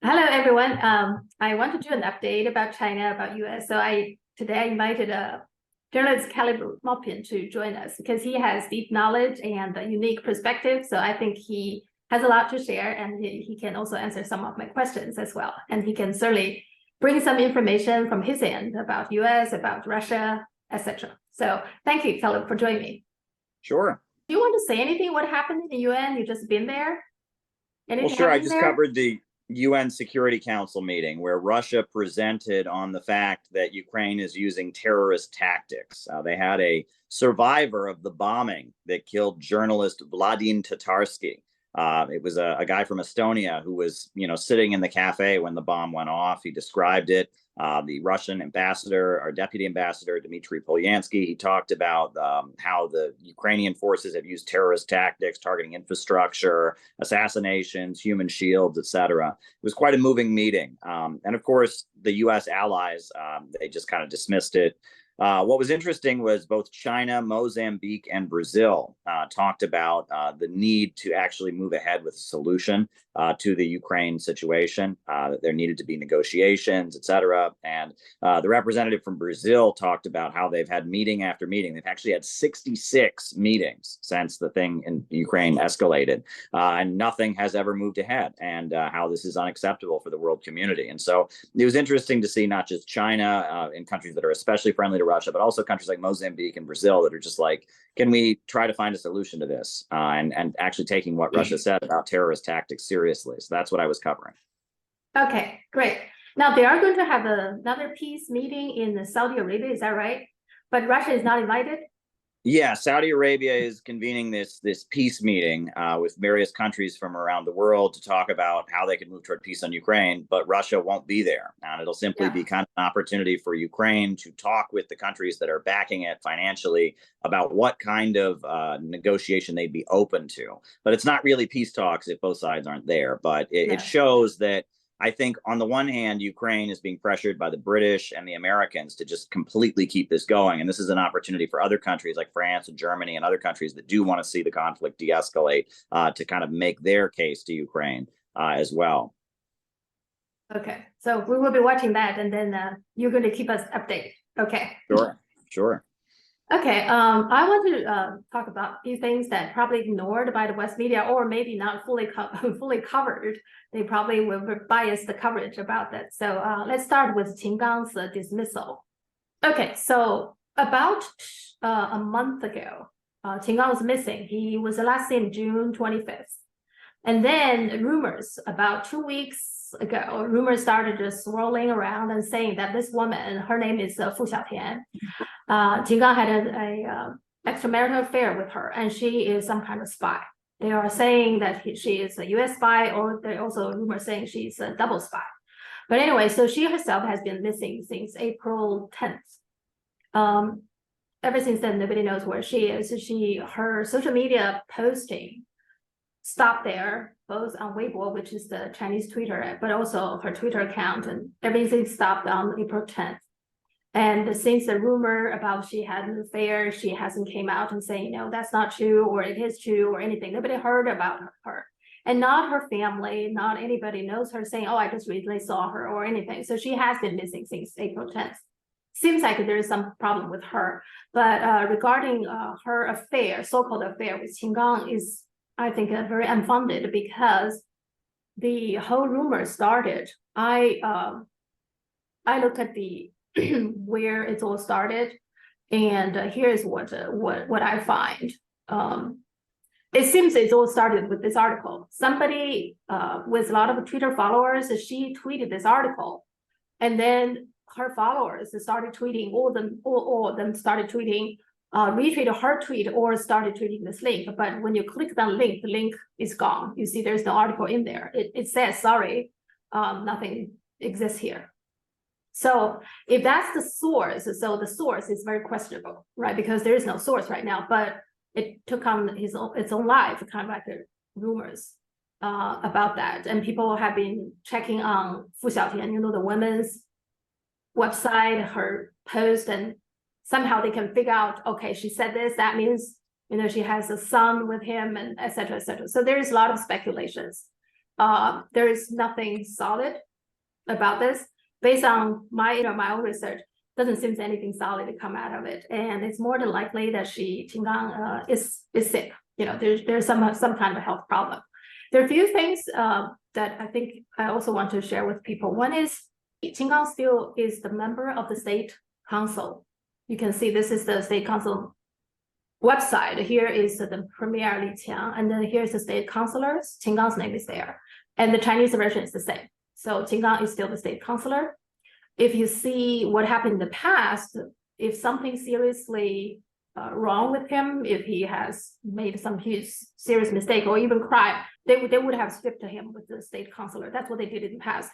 Hello, everyone. I want to do an update about China, about US. So today I invited a journalist, Maupin1 to join us because he has deep knowledge and a unique perspective. So I think he has a lot to share, and he can also answer some of my questions as well. And he can certainly bring some information from his end about US, about Russia, etc. So thank you, Caleb, for joining me. Sure. Do you want to say anything? What happened in the UN? You just been there? Well, sure. I just covered the UN Security Council meeting where Russia presented on the fact that Ukraine is using terrorist tactics. They had a survivor of the bombing that killed journalist Vladimir Tatarsky. It was a guy from Estonia who was, sitting in the cafe when the bomb went off. He described it. The Russian ambassador, our deputy ambassador, Dmitry Polyansky, he talked about how the Ukrainian forces have used terrorist tactics, targeting infrastructure, assassinations, human shields, etc. It was quite a moving meeting. And of course, the U.S. allies, they just kind of dismissed it. What was interesting was both China, Mozambique, and Brazil talked about the need to actually move ahead with a solution to the Ukraine situation. There needed to be negotiations, et cetera. And the representative from Brazil talked about how they've had meeting after meeting. They've actually had 66 meetings since the thing in Ukraine escalated, and nothing has ever moved ahead, and how this is unacceptable for the world community. And so it was interesting to see not just China in countries that are especially friendly to Russia, but also countries like Mozambique and Brazil that are just like, can we try to find a solution to this? And actually taking what Russia said about terrorist tactics seriously. So that's what I was covering. Okay, great. Now they are going to have another peace meeting in Saudi Arabia, is that right? But Russia is not invited? Yeah, Saudi Arabia is convening this peace meeting with various countries from around the world to talk about how they can move toward peace on Ukraine, but Russia won't be there. And it'll simply be kind of an opportunity for Ukraine to talk with the countries that are backing it financially about what kind of negotiation they'd be open to. But it's not really peace talks if both sides aren't there. But it shows that I think on the one hand, Ukraine is being pressured by the British and the Americans to just completely keep this going. And this is an opportunity for other countries like France and Germany and other countries that do want to see the conflict de-escalate to kind of make their case to Ukraine as well. Okay, so we will be watching that, and then you're going to keep us updated. Okay. Sure. Okay, I want to talk about a few things that probably ignored by the West media, or maybe not fully covered. They probably will bias the coverage about that. So let's start with Qin Gang's dismissal. Okay, so about a month ago, Qin Gang was missing. He was last seen June 25th. And then rumors about 2 weeks ago, rumors started just swirling around and saying that this woman, her name is Fu Xiaotian, Qin Gang had an extramarital affair with her, and she is some kind of spy. They are saying that she is a US spy, or there are also rumors saying she's a double spy. But anyway, so she herself has been missing since April 10th. Ever since then, nobody knows where she is. Her social media posting stopped there, both on Weibo, which is the Chinese Twitter, but also her Twitter account, and everything stopped on April 10th. And since the rumor about she had an affair, she hasn't came out and saying, no, that's not true, or it is true, or anything. Nobody heard about her. And not her family, not anybody knows her saying, oh, I just recently saw her or anything. So she has been missing since April 10th. Seems like there is some problem with her. But regarding her affair, so-called affair with Qin Gang is, I think, very unfounded, because the whole rumor started. I look at the where it all started, and here's what I find. It seems it all started with this article. Somebody with a lot of Twitter followers, she tweeted this article, and then her followers started tweeting, all of them started tweeting, retweeted her tweet or started tweeting this link. But when you click that link, the link is gone. You see there's no article in there. It says, sorry, nothing exists here. So if that's the source, so the source is very questionable, right? Because there is no source right now, but it took on its own life, kind of like the rumors about that. And people have been checking on Fu Xiaotian, the women's website, her post, and somehow they can figure out, okay, she said this, that means, she has a son with him, and et cetera, et cetera. So there's a lot of speculations. there is nothing solid about this. Based on my my own research, doesn't seem anything solid to come out of it, and it's more than likely that Qinggang is sick. There's some kind of health problem. There are a few things that I think I also want to share with people. One is Qinggang still is the member of the state council. You can see this is the state council website. Here is the Premier Li Qiang, and then here's the state councilors. Qinggang's name is there, and the Chinese version is the same. So Qinggang is still the state councilor. If you see what happened in the past, if something seriously wrong with him, if he has made some huge serious mistake or even crime, they would have stripped him with the state councilor. That's what they did in the past.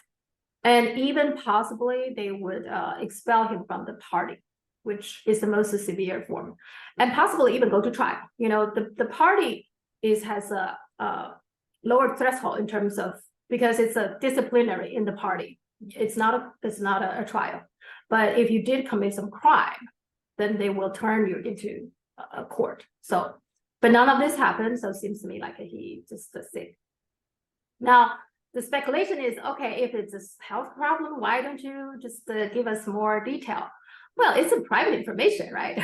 And even possibly they would expel him from the party, which is the most severe form, and possibly even go to trial. The party has a lower threshold in terms of, because it's a disciplinary in the party. It's not a trial. But if you did commit some crime, then they will turn you into a court. So, but none of this happened. So it seems to me like he just sick. Now, the speculation is, okay, if it's a health problem, why don't you just give us more detail? Well, it's a private information, right?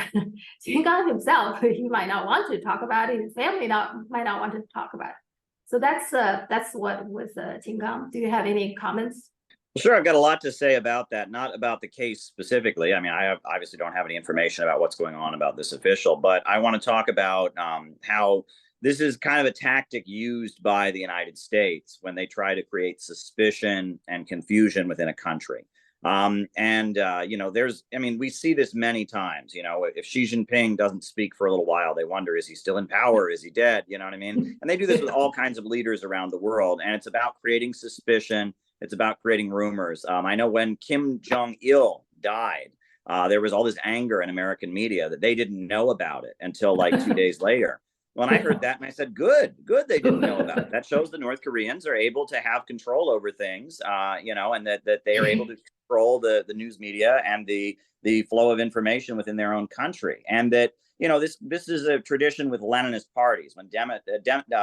Qinggang himself, he might not want to talk about it. His family might not want to talk about it. So that's what with Qinggang. Do you have any comments? Sure, I've got a lot to say about that, not about the case specifically. I mean, I obviously don't have any information about what's going on about this official, but I want to talk about how this is kind of a tactic used by the United States when they try to create suspicion and confusion within a country. We see this many times. If Xi Jinping doesn't speak for a little while, they wonder, is he still in power? Is he dead? You know what I mean? And they do this with all kinds of leaders around the world. And it's about creating suspicion. It's about creating rumors. I know when Kim Jong-il died, there was all this anger in American media that they didn't know about it until like 2 days later. When I heard that, and I said, good, they didn't know about it. That shows the North Koreans are able to have control over things, and that they are able to control the news media and the flow of information within their own country. And that, this is a tradition with Leninist parties. When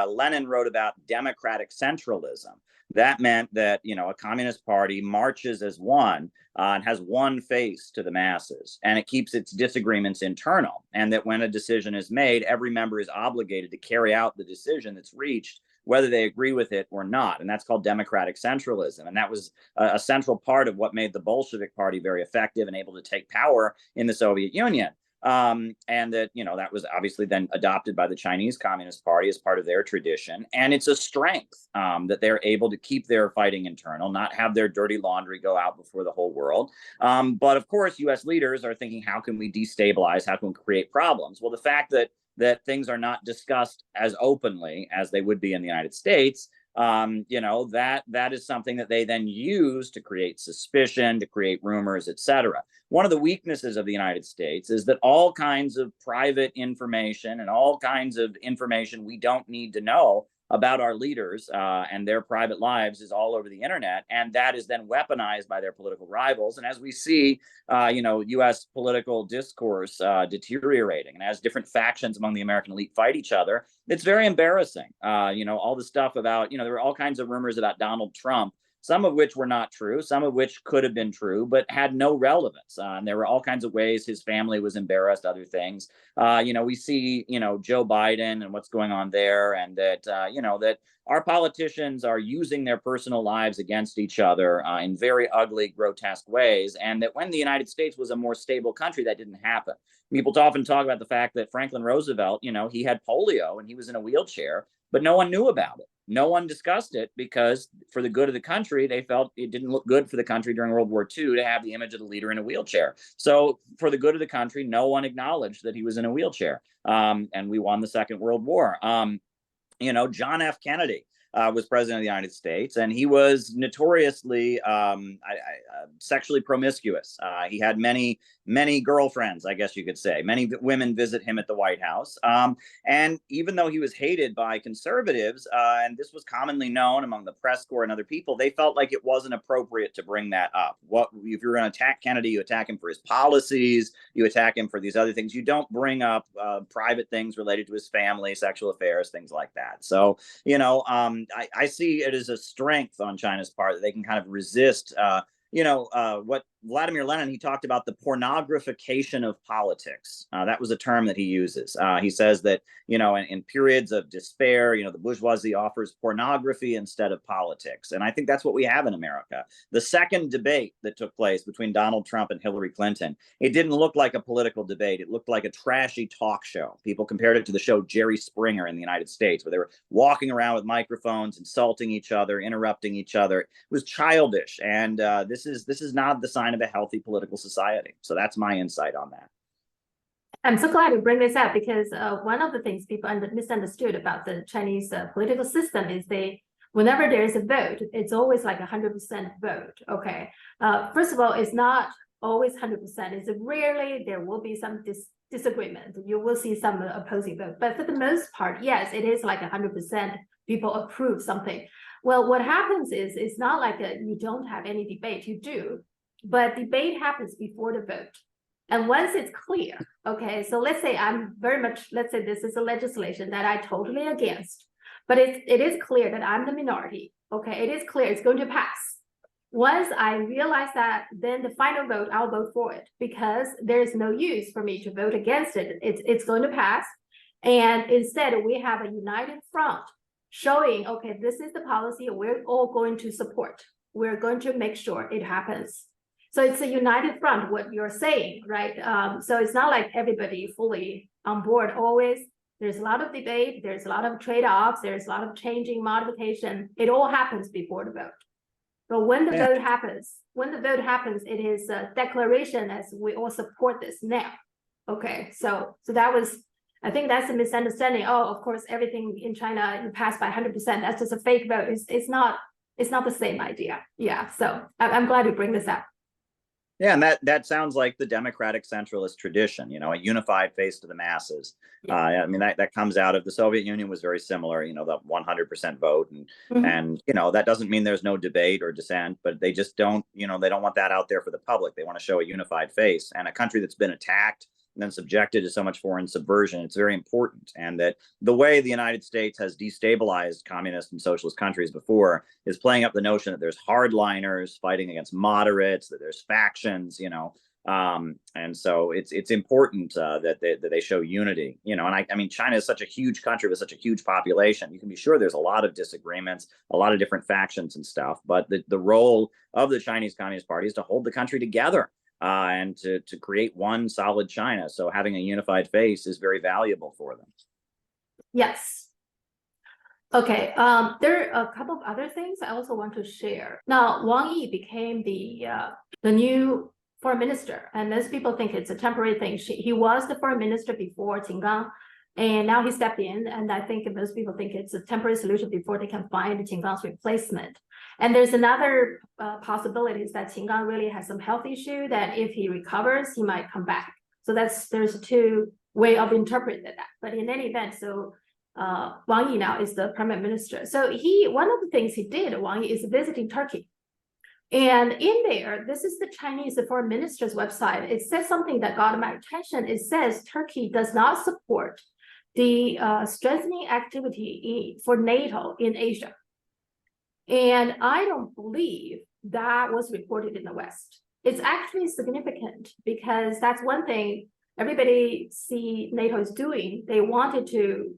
Lenin wrote about democratic centralism, that meant that, a communist party marches as one and has one face to the masses, and it keeps its disagreements internal. And that when a decision is made, every member is obligated to carry out the decision that's reached, whether they agree with it or not. And that's called democratic centralism. And that was a central part of what made the Bolshevik Party very effective and able to take power in the Soviet Union. And that, that was obviously then adopted by the Chinese Communist Party as part of their tradition. And it's a strength that they're able to keep their fighting internal, not have their dirty laundry go out before the whole world. But of course, U.S. leaders are thinking, how can we destabilize? How can we create problems? Well, the fact that things are not discussed as openly as they would be in the United States, that is something that they then use to create suspicion, to create rumors, etc. One of the weaknesses of the United States is that all kinds of private information and all kinds of information we don't need to know about our leaders and their private lives is all over the internet, and that is then weaponized by their political rivals. And as we see, U.S. political discourse deteriorating, and as different factions among the American elite fight each other, it's very embarrassing. All the stuff about, there were all kinds of rumors about Donald Trump, some of which were not true, some of which could have been true, but had no relevance. And there were all kinds of ways his family was embarrassed, other things. We see, Joe Biden and what's going on there, and that, that our politicians are using their personal lives against each other in very ugly, grotesque ways. And that when the United States was a more stable country, that didn't happen. People often talk about the fact that Franklin Roosevelt, he had polio and he was in a wheelchair, but no one knew about it. No one discussed it because for the good of the country, they felt it didn't look good for the country during World War II to have the image of the leader in a wheelchair. So for the good of the country, no one acknowledged that he was in a wheelchair. And we won the Second World War. John F. Kennedy was president of the United States, and he was notoriously sexually promiscuous. He had many girlfriends, I guess you could say. Many women visit him at the White House. And even though he was hated by conservatives, and this was commonly known among the press corps and other people, they felt like it wasn't appropriate to bring that up. If you're going to attack Kennedy, you attack him for his policies, you attack him for these other things. You don't bring up private things related to his family, sexual affairs, things like that. So, I see it as a strength on China's part that they can kind of resist. What Vladimir Lenin, he talked about the pornographication of politics. That was a term that he uses. He says that, in periods of despair, the bourgeoisie offers pornography instead of politics. And I think that's what we have in America. The second debate that took place between Donald Trump and Hillary Clinton, it didn't look like a political debate. It looked like a trashy talk show. People compared it to the show Jerry Springer in the United States, where they were walking around with microphones, insulting each other, interrupting each other. It was childish. And this is not the sign of a healthy political society. So that's my insight on that. I'm so glad you bring this up, because one of the things people misunderstood about the Chinese political system is whenever there's a vote, it's always like 100% vote. Okay. First of all, it's not always 100%. It's rarely there will be some disagreement. You will see some opposing vote, but for the most part, yes, it is like 100% people approve something. Well, what happens is it's not like you don't have any debate. You do, but debate happens before the vote. And once it's clear, okay, so let's say let's say this is a legislation that I totally against, but it is clear that I'm the minority. Okay, it is clear it's going to pass. Once I realize that, then the final vote, I'll vote for it, because there's no use for me to vote against it. It's going to pass. And instead, we have a united front showing, okay, this is the policy we're all going to support. We're going to make sure it happens. So it's a united front, what you're saying, right? So it's not like everybody fully on board always. There's a lot of debate. There's a lot of trade-offs. There's a lot of changing, modification. It all happens before the vote. But when the vote happens, it is a declaration as we all support this now. Okay, so that was, I think that's a misunderstanding. Oh, of course, everything in China passed by 100%. That's just a fake vote. It's not the same idea. Yeah, so I'm glad you bring this up. Yeah, and that sounds like the democratic centralist tradition, a unified face to the masses. I mean, that comes out of the Soviet Union was very similar, the 100% vote. And that doesn't mean there's no debate or dissent, but they just don't, they don't want that out there for the public. They want to show a unified face. And a country that's been attacked and then subjected to so much foreign subversion, it's very important. And that the way the United States has destabilized communist and socialist countries before is playing up the notion that there's hardliners fighting against moderates, that there's factions, and so it's important that they show unity, and I mean, China is such a huge country with such a huge population. You can be sure there's a lot of disagreements, a lot of different factions and stuff, but the role of the Chinese Communist Party is to hold the country together. And to create one solid China. So having a unified face is very valuable for them. Yes. Okay. There are a couple of other things I also want to share. Now, Wang Yi became the new foreign minister, and most people think it's a temporary thing. He was the foreign minister before Qin Gang, and now he stepped in. And I think most people think it's a temporary solution before they can find Qin Gang's replacement. And there's another possibility is that Qin Gang really has some health issue, that if he recovers, he might come back. So there's two way of interpreting that. But in any event, so Wang Yi now is the prime minister. So one of the things he did, Wang Yi, is visiting Turkey. And in there, this is the Chinese foreign minister's website. It says something that got my attention. It says Turkey does not support the strengthening activity for NATO in Asia. And I don't believe that was reported in the West. It's actually significant, because that's one thing everybody see NATO is doing. They wanted to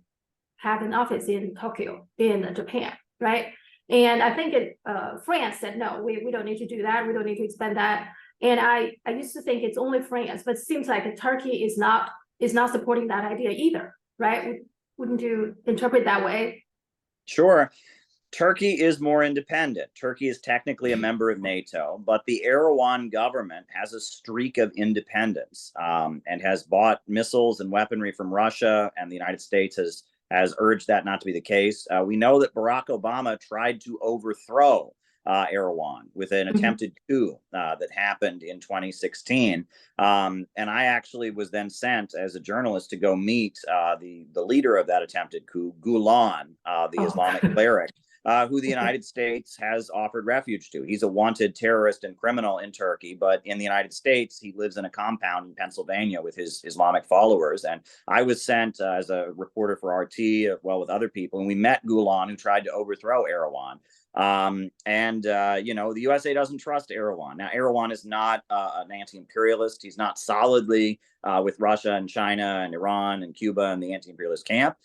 have an office in Tokyo, in Japan, right? And I think France said, no, we don't need to do that. We don't need to expand that. And I used to think it's only France, but it seems like Turkey is not supporting that idea either, right? Wouldn't you interpret that way? Sure. Turkey is more independent. Turkey is technically a member of NATO, but the Erdogan government has a streak of independence and has bought missiles and weaponry from Russia, and the United States has urged that not to be the case. We know that Barack Obama tried to overthrow Erdogan with an attempted coup that happened in 2016. And I actually was then sent as a journalist to go meet the leader of that attempted coup, Gulen, the Islamic cleric. who the United States has offered refuge to. He's a wanted terrorist and criminal in Turkey, but in the United States, he lives in a compound in Pennsylvania with his Islamic followers. And I was sent as a reporter for RT, well, with other people, and we met Gulen, who tried to overthrow Erdogan. The USA doesn't trust Erdogan. Now, Erdogan is not an anti-imperialist. He's not solidly with Russia and China and Iran and Cuba and the anti-imperialist camp.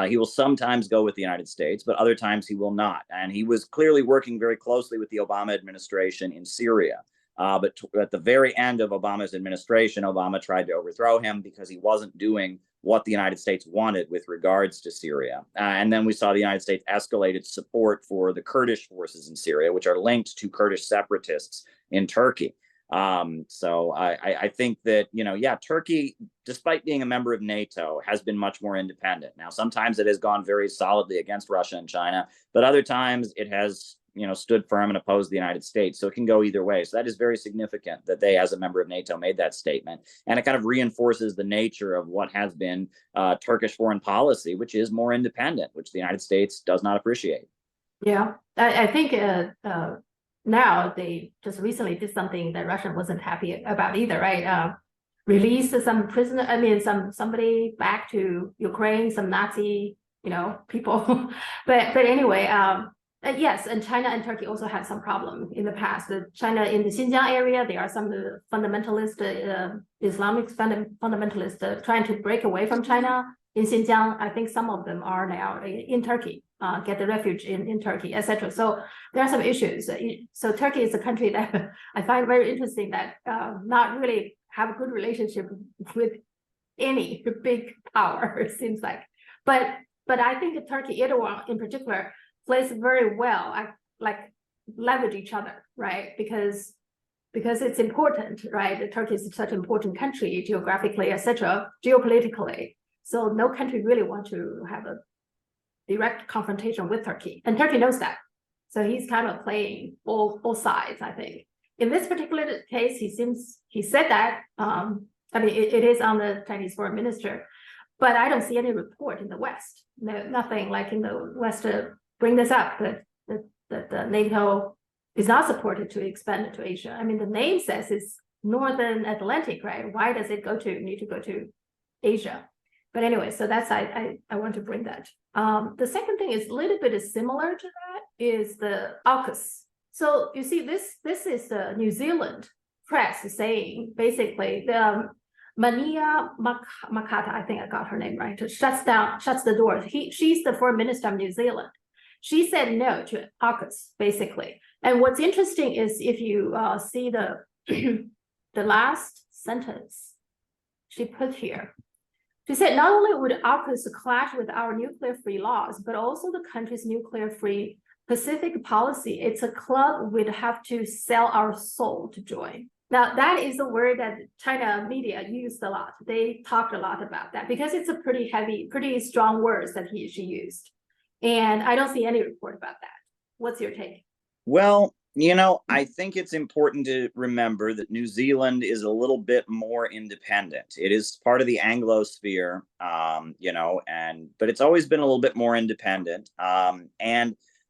He will sometimes go with the United States, but other times he will not. And he was clearly working very closely with the Obama administration in Syria. But at the very end of Obama's administration, Obama tried to overthrow him because he wasn't doing what the United States wanted with regards to Syria. And then we saw the United States escalate its support for the Kurdish forces in Syria, which are linked to Kurdish separatists in Turkey. So I think that, Turkey, despite being a member of NATO, has been much more independent. Now, sometimes it has gone very solidly against Russia and China, but other times it has, stood firm and opposed the United States. So it can go either way. So that is very significant that they, as a member of NATO, made that statement. And it kind of reinforces the nature of what has been Turkish foreign policy, which is more independent, which the United States does not appreciate. Yeah, I think now they just recently did something that Russia wasn't happy about either, right? Released some prisoner, somebody back to Ukraine, some Nazi, people. but anyway, yes, and China and Turkey also had some problem in the past. China in the Xinjiang area, there are some fundamentalist, Islamic fundamentalists trying to break away from China in Xinjiang. I think some of them are now in Turkey, get the refuge in Turkey, etc. So there are some issues. So Turkey is a country that I find very interesting that not really have a good relationship with any big power, it seems like. But I think Turkey, Erdogan in particular, plays very well, like leverage each other, right? Because it's important, right? Turkey is such an important country geographically, etc., geopolitically. So no country really wants to have a direct confrontation with Turkey, and Turkey knows that. So he's kind of playing both sides, I think. In this particular case, he said that. It is on the Chinese foreign minister, but I don't see any report in the West. No, nothing like in the West to bring this up that the NATO is not supported to expand it to Asia. The name says it's Northern Atlantic, right? Why does it need to go to Asia? But anyway, so that's I want to bring that. The second thing is a little bit similar to that is the AUKUS. So you see, this is the New Zealand press saying basically the Mania Makata, I think I got her name right, shuts the doors. She's the foreign minister of New Zealand. She said no to AUKUS, basically. And what's interesting is if you see the the last sentence she put here, she said not only would AUKUS clash with our nuclear-free laws, but also the country's nuclear-free Pacific policy. It's a club we'd have to sell our soul to join. Now, that is a word that China media used a lot. They talked a lot about that because it's a pretty heavy, pretty strong words that she used. And I don't see any report about that. What's your take? Well, I think it's important to remember that New Zealand is a little bit more independent. It is part of the Anglosphere, but it's always been a little bit more independent.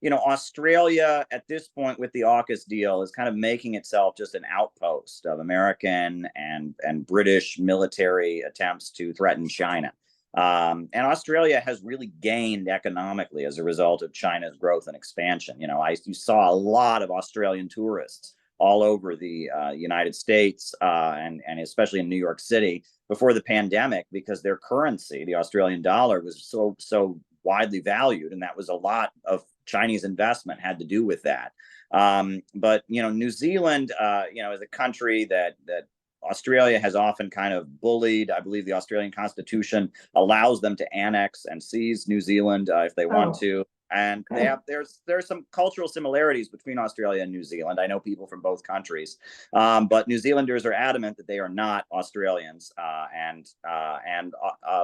Australia at this point with the AUKUS deal is kind of making itself just an outpost of American and British military attempts to threaten China. And Australia has really gained economically as a result of China's growth and expansion. You saw a lot of Australian tourists all over the United States and especially in New York City before the pandemic because their currency, the Australian dollar, was so widely valued, and that was a lot of Chinese investment had to do with that. But New Zealand, is a country that Australia has often kind of bullied. I believe the Australian Constitution allows them to annex and seize New Zealand if they want to. And there's some cultural similarities between Australia and New Zealand. I know people from both countries, but New Zealanders are adamant that they are not Australians, and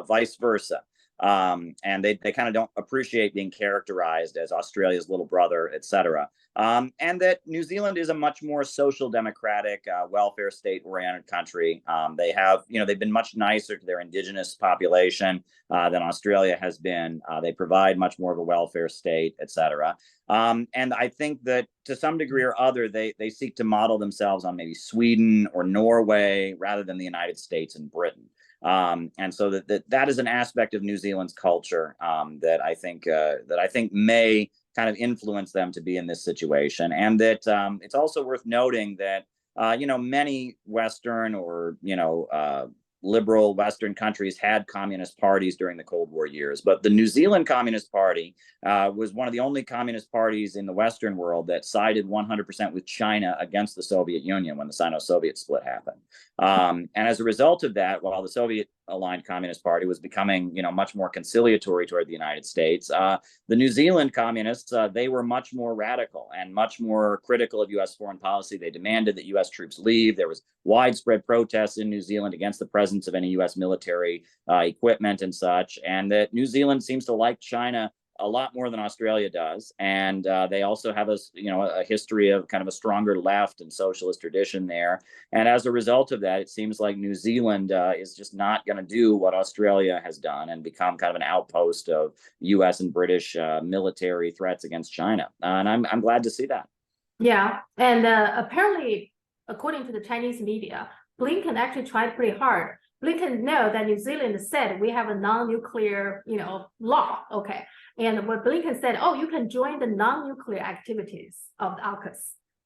vice versa. And they kind of don't appreciate being characterized as Australia's little brother, et cetera. And that New Zealand is a much more social democratic, welfare state oriented country. They have, they've been much nicer to their indigenous population than Australia has been. They provide much more of a welfare state, et cetera. And I think that to some degree or other, they seek to model themselves on maybe Sweden or Norway rather than the United States and Britain. And so that is an aspect of New Zealand's culture that I think may kind of influence them to be in this situation. And that it's also worth noting that many Western or liberal Western countries had communist parties during the Cold War years, but the New Zealand Communist Party was one of the only communist parties in the Western world that sided 100% with China against the Soviet Union when the Sino-Soviet split happened. And as a result of that, while the Soviet-aligned Communist Party was becoming, much more conciliatory toward the United States, the New Zealand communists, they were much more radical and much more critical of U.S. foreign policy. They demanded that U.S. troops leave. There was widespread protests in New Zealand against the presence of any U.S. military equipment and such, and that New Zealand seems to like China a lot more than Australia does. And they also have a history of kind of a stronger left and socialist tradition there. And as a result of that, it seems like New Zealand is just not going to do what Australia has done and become kind of an outpost of U.S. and British military threats against China. And I'm glad to see that. Yeah, and apparently, according to the Chinese media, Blinken actually tried pretty hard. Blinken know that New Zealand said we have a non-nuclear, law. Okay. And what Blinken said, oh, you can join the non-nuclear activities of the AUKUS.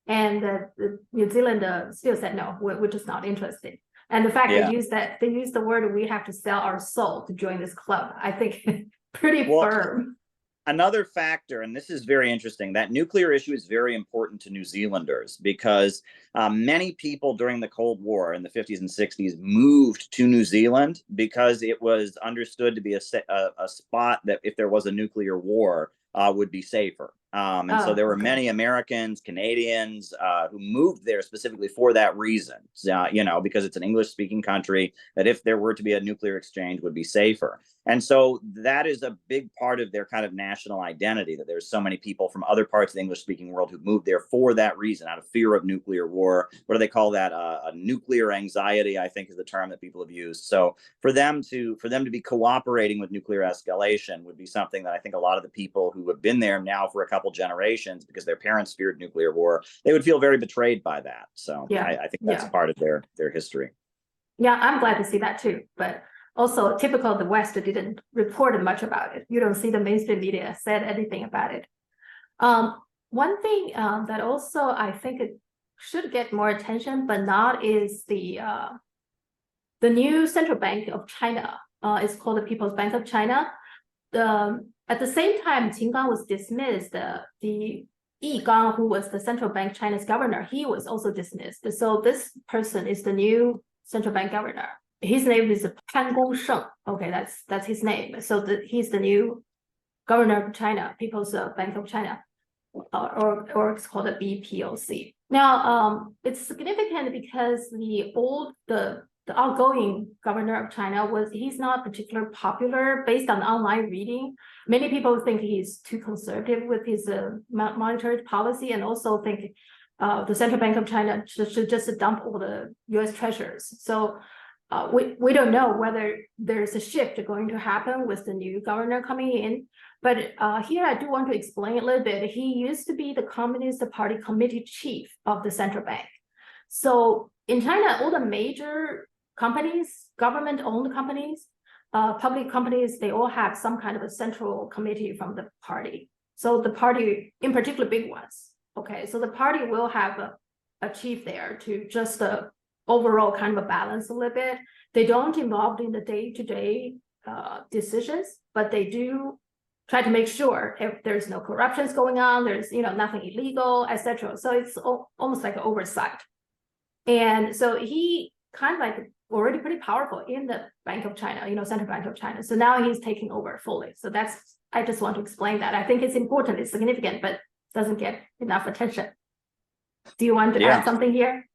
And the New Zealand still said, no, we're just not interested. And the fact they use the word, we have to sell our soul to join this club, I think pretty firm. Another factor, and this is very interesting, that nuclear issue is very important to New Zealanders because many people during the Cold War in the 50s and 60s moved to New Zealand because it was understood to be a spot that if there was a nuclear war would be safer. So there were many Americans, Canadians who moved there specifically for that reason, because it's an English-speaking country that if there were to be a nuclear exchange would be safer. And so that is a big part of their kind of national identity, that there's so many people from other parts of the English-speaking world who moved there for that reason, out of fear of nuclear war. What do they call that? A nuclear anxiety, I think is the term that people have used. So for them to be cooperating with nuclear escalation would be something that I think a lot of the people who have been there now for a couple generations because their parents feared nuclear war, they would feel very betrayed by that. So I think that's part of their history. Yeah, I'm glad to see that too. But also typical of the West didn't report much about it. You don't see the mainstream media said anything about it. One thing that also I think it should get more attention, but not, is the new central bank of China. It's called the People's Bank of China. At the same time, Qin Gang was dismissed. The Yi Gang, who was the central bank China's governor, he was also dismissed. So this person is the new central bank governor. His name is Pan Gongsheng. Okay, that's his name. So he's the new governor of China, People's Bank of China, or it's called the BPOC. Now, it's significant because the outgoing governor of China he's not particularly popular based on online reading. Many people think he's too conservative with his monetary policy, and also think the central bank of China should just dump all the U.S. treasures. So we don't know whether there's a shift going to happen with the new governor coming in. But here I do want to explain a little bit. He used to be the Communist Party committee chief of the central bank. So in China, all the major companies, government-owned companies, public companies, they all have some kind of a central committee from the party. So the party, in particular, big ones. Okay, so the party will have a chief there to just overall kind of a balance a little bit. They don't involve in the day-to-day decisions, but they do try to make sure if there's no corruptions going on, there's nothing illegal, etc. So it's almost like an oversight. And so he kind of like already pretty powerful in the Bank of China, Central Bank of China. So now he's taking over fully. So I just want to explain that. I think it's important, it's significant, but doesn't get enough attention. Do you want to add something here?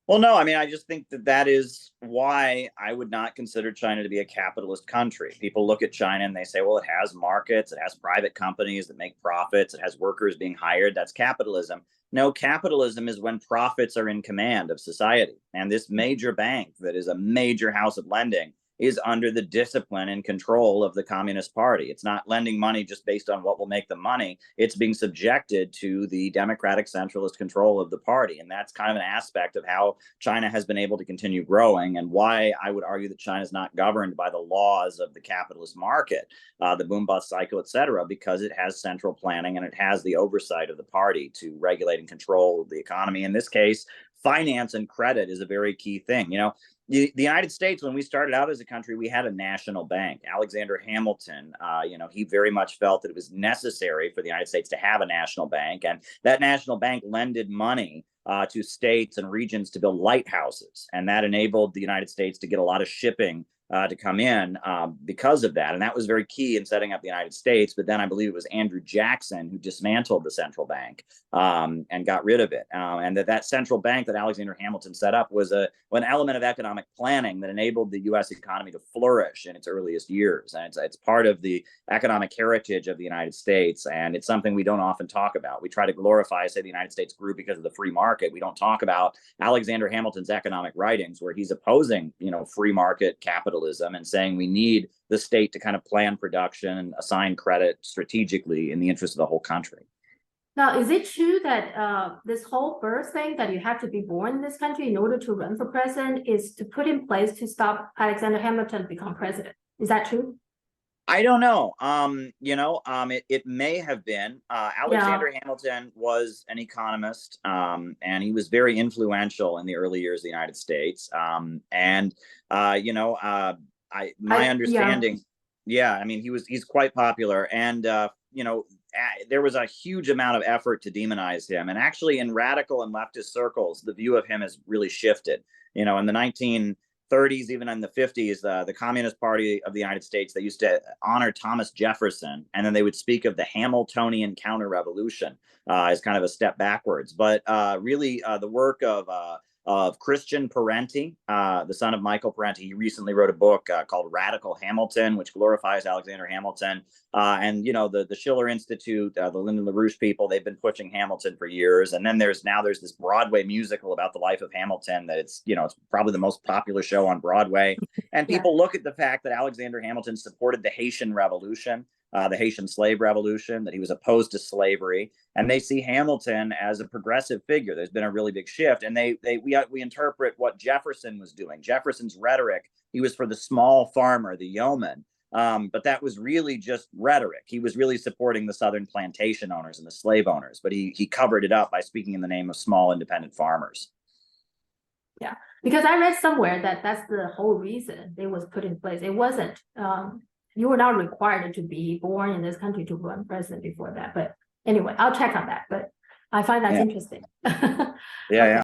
Well, no, I mean, I just think that that is why I would not consider China to be a capitalist country. People look at China and they say, well, it has markets, it has private companies that make profits, it has workers being hired. That's capitalism. No, capitalism is when profits are in command of society. And this major bank that is a major house of lending is under the discipline and control of the Communist Party. It's not lending money just based on what will make them money. It's being subjected to the democratic centralist control of the party. And that's kind of an aspect of how China has been able to continue growing, and why I would argue that China is not governed by the laws of the capitalist market, the boom bust cycle, et cetera, because it has central planning and it has the oversight of the party to regulate and control the economy. In this case, finance and credit is a very key thing. The United States, when we started out as a country, we had a national bank. Alexander Hamilton, he very much felt that it was necessary for the United States to have a national bank. And that national bank lended money to states and regions to build lighthouses. And that enabled the United States to get a lot of shipping to come in because of that. And that was very key in setting up the United States. But then I believe it was Andrew Jackson who dismantled the central bank and got rid of it. And that central bank that Alexander Hamilton set up was an element of economic planning that enabled the U.S. economy to flourish in its earliest years. And it's part of the economic heritage of the United States. And it's something we don't often talk about. We try to glorify, say, the United States grew because of the free market. We don't talk about Alexander Hamilton's economic writings, where he's opposing, free market capitalism and saying we need the state to kind of plan production and assign credit strategically in the interest of the whole country. Now, is it true that this whole birth thing, that you have to be born in this country in order to run for president, is to put in place to stop Alexander Hamilton become president? Is that true? I don't know. It may have been. Alexander Hamilton was an economist, and he was very influential in the early years of the United States. My understanding, he's quite popular, and there was a huge amount of effort to demonize him. And actually, in radical and leftist circles, the view of him has really shifted. In the 1930s, even in the 50s, the Communist Party of the United States, they used to honor Thomas Jefferson, and then they would speak of the Hamiltonian counter-revolution as kind of a step backwards. But really, the work of Christian Parenti, the son of Michael Parenti, he recently wrote a book called Radical Hamilton, which glorifies Alexander Hamilton. And the Schiller Institute, the Lyndon LaRouche people, they've been pushing Hamilton for years. And then there's this Broadway musical about the life of Hamilton that it's probably the most popular show on Broadway. And people look at the fact that Alexander Hamilton supported the Haitian Revolution, the Haitian slave revolution, that he was opposed to slavery, and they see Hamilton as a progressive figure. There's been a really big shift, and we interpret what Jefferson was doing. Jefferson's rhetoric, he was for the small farmer, the yeoman, but that was really just rhetoric. He was really supporting the Southern plantation owners and the slave owners, but he covered it up by speaking in the name of small independent farmers. Yeah, because I read somewhere that that's the whole reason it was put in place. It wasn't you were not required to be born in this country to run president before that. But anyway, I'll check on that. But I find that's interesting. Yeah.